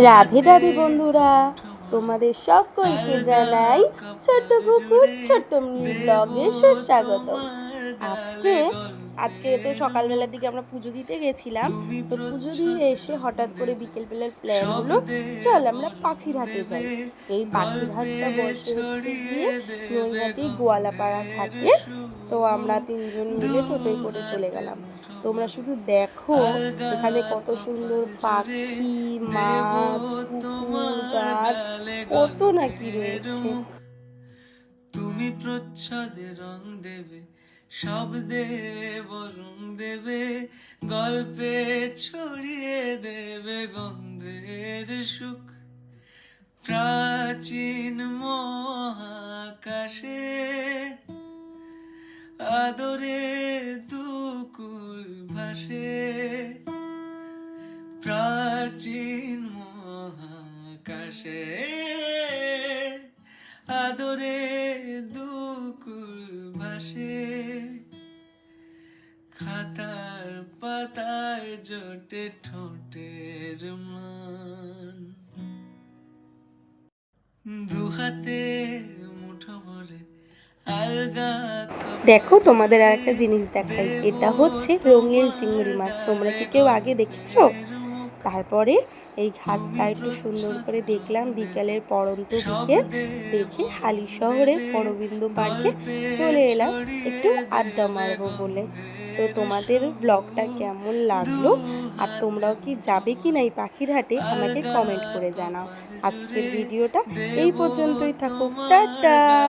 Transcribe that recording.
রাধে রাধে বন্ধুরা, তোমাদের সকলকে জানাই ছোট্ট পুকুর ছোট্ট ব্লগে সুস্বাগত। আজকে আজকে তো সকালবেলার দিকে আমরা পুজো দিতে গেছিলাম। তো পুজো দিয়ে এসে হঠাৎ করে বিকেলবেলার প্ল্যান হলো, চল আমরা পাখিরহাটে যাই। এই পাখিরহাটটা বসে হচ্ছে গিয়ে নৈহাটি গোয়ালাপাড়া ঘাটে। তো আমরা তিনজন মিলে টোটোয় করে চলে গেলাম। তোমরা শুধু দেখো এখানে কত সুন্দর পাখি, মাছ, পুকুর, গাছ, কত নাকি রয়েছে। তুমি প্রচ্ছদে রং দেবে, শব্দে রং দেবে, গল্পে ছড়িয়ে দেবে গন্ধের সুখ। প্রাচীন মহাকাশে আদরে দুকুল ভাসে, প্রাচীন মহাকাশে আদরে দুকুল ভাসে। খাতার পাতায় জোটে ঠোঁটের মান, দুহাতে মুঠো ভরে আলগা। দেখো তোমাদের আর একটা জিনিস দেখাই, এটা হচ্ছে রঙিন চিংড়ি মাছ। তোমরা কি কেউ আগে দেখেছো? তারপরে এই ঘাটটা একটু সুন্দর করে দেখলাম বিকালের পড়ন্ত বিকেল দেখে হালি শহরের অরবিন্দ পার্কে চলে এলাম একটু আড্ডা মারবো বলে। তো তোমাদের ব্লগটা কেমন লাগলো আর তোমরাও কি যাবে কি না এই পাখিরহাটে আমাকে কমেন্ট করে জানাও। আজকের ভিডিওটা এই পর্যন্তই থাকুক, টাটা।